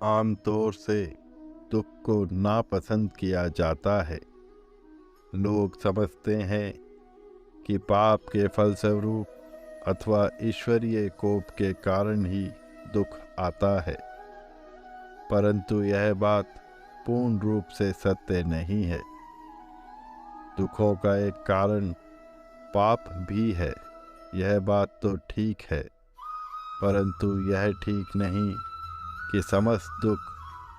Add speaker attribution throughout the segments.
Speaker 1: आमतौर से दुख को नापसंद किया जाता है। लोग समझते हैं कि पाप के फलस्वरूप अथवा ईश्वरीय कोप के कारण ही दुख आता है, परंतु यह बात पूर्ण रूप से सत्य नहीं है। दुखों का एक कारण पाप भी है, यह बात तो ठीक है, परंतु यह ठीक नहीं कि समस्त दुख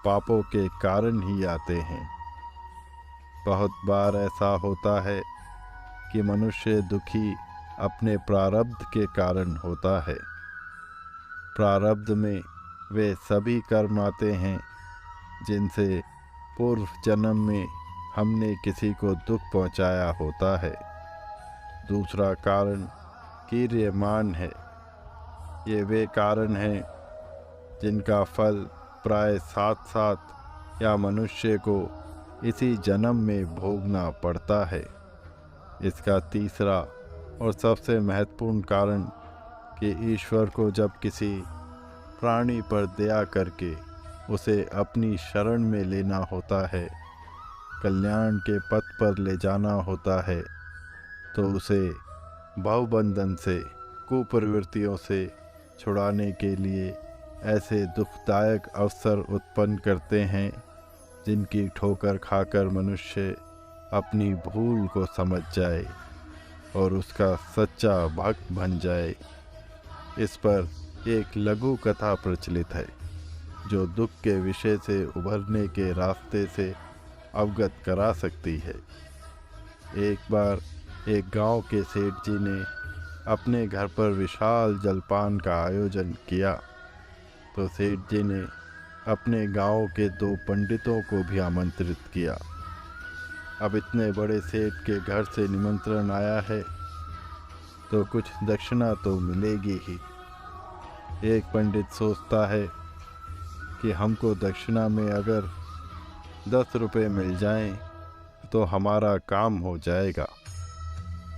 Speaker 1: पापों के कारण ही आते हैं। बहुत बार ऐसा होता है कि मनुष्य दुखी अपने प्रारब्ध के कारण होता है। प्रारब्ध में वे सभी कर्म आते हैं जिनसे पूर्व जन्म में हमने किसी को दुख पहुंचाया होता है। दूसरा कारण कीर्यमान है। ये वे कारण हैं जिनका फल प्राय साथ साथ या मनुष्य को इसी जन्म में भोगना पड़ता है। इसका तीसरा और सबसे महत्वपूर्ण कारण कि ईश्वर को जब किसी प्राणी पर दया करके उसे अपनी शरण में लेना होता है, कल्याण के पथ पर ले जाना होता है, तो उसे भवबंधन से, कुप्रवृत्तियों से छुड़ाने के लिए ऐसे दुखदायक अवसर उत्पन्न करते हैं जिनकी ठोकर खाकर मनुष्य अपनी भूल को समझ जाए और उसका सच्चा भक्त बन जाए। इस पर एक लघु कथा प्रचलित है जो दुख के विषय से उभरने के रास्ते से अवगत करा सकती है। एक बार एक गांव के सेठ जी ने अपने घर पर विशाल जलपान का आयोजन किया, तो सेठ जी ने अपने गांव के 2 पंडितों को भी आमंत्रित किया। अब इतने बड़े सेठ के घर से निमंत्रण आया है तो कुछ दक्षिणा तो मिलेगी ही। एक पंडित सोचता है कि हमको दक्षिणा में अगर 10 रुपये मिल जाएं तो हमारा काम हो जाएगा।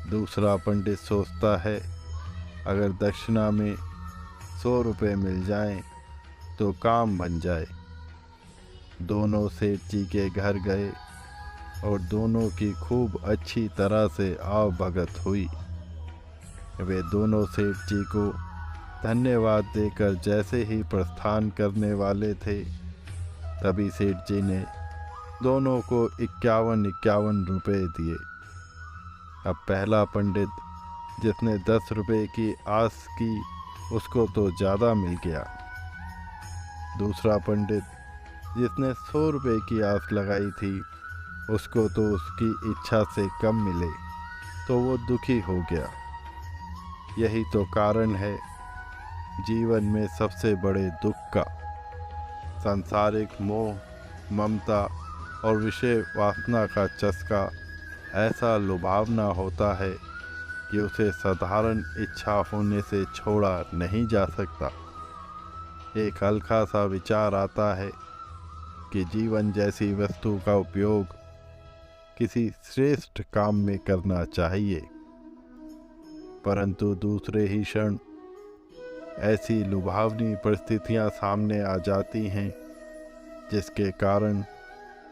Speaker 1: दूसरा पंडित सोचता है अगर दक्षिणा में 100 रुपये मिल जाएं तो काम बन जाए। दोनों सेठ जी के घर गए और दोनों की खूब अच्छी तरह से आव भगत हुई। वे दोनों सेठ जी को धन्यवाद देकर जैसे ही प्रस्थान करने वाले थे, तभी सेठ जी ने दोनों को 51-51 रुपये दिए। अब पहला पंडित जिसने 10 रुपये की आस की, उसको तो ज़्यादा मिल गया। दूसरा पंडित जिसने 100 रुपये की आस लगाई थी, उसको तो उसकी इच्छा से कम मिले, तो वो दुखी हो गया। यही तो कारण है जीवन में सबसे बड़े दुख का। सांसारिक मोह, ममता और विषय वासना का चस्का ऐसा लुभावना होता है कि उसे साधारण इच्छा होने से छोड़ा नहीं जा सकता। एक हल्का सा विचार आता है कि जीवन जैसी वस्तु का उपयोग किसी श्रेष्ठ काम में करना चाहिए, परंतु दूसरे ही क्षण ऐसी लुभावनी परिस्थितियां सामने आ जाती हैं जिसके कारण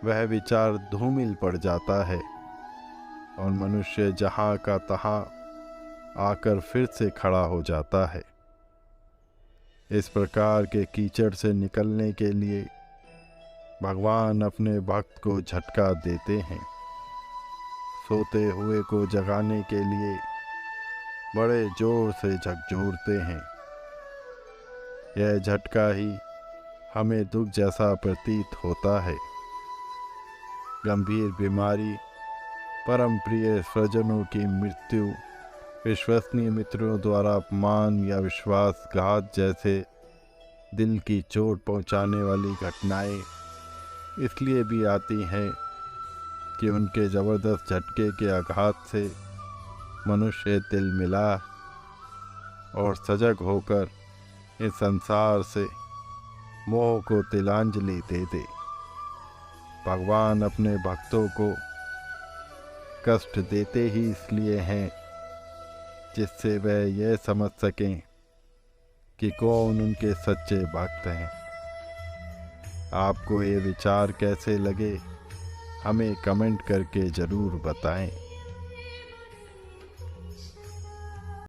Speaker 1: वह विचार धूमिल पड़ जाता है और मनुष्य जहाँ का तहाँ आकर फिर से खड़ा हो जाता है। इस प्रकार के कीचड़ से निकलने के लिए भगवान अपने भक्त को झटका देते हैं। सोते हुए को जगाने के लिए बड़े जोर से झकझोरते हैं। यह झटका ही हमें दुख जैसा प्रतीत होता है। गंभीर बीमारी, परम प्रिय स्वजनों की मृत्यु, विश्वसनीय मित्रों द्वारा अपमान या विश्वासघात जैसे दिल की चोट पहुंचाने वाली घटनाएं इसलिए भी आती हैं कि उनके ज़बरदस्त झटके के आघात से मनुष्य दिल मिला और सजग होकर इस संसार से मोह को तिलांजलि दे दे। भगवान अपने भक्तों को कष्ट देते ही इसलिए हैं जिससे वह यह समझ सकें कि कौन उनके सच्चे भक्त हैं। आपको ये विचार कैसे लगे, हमें कमेंट करके ज़रूर बताएं।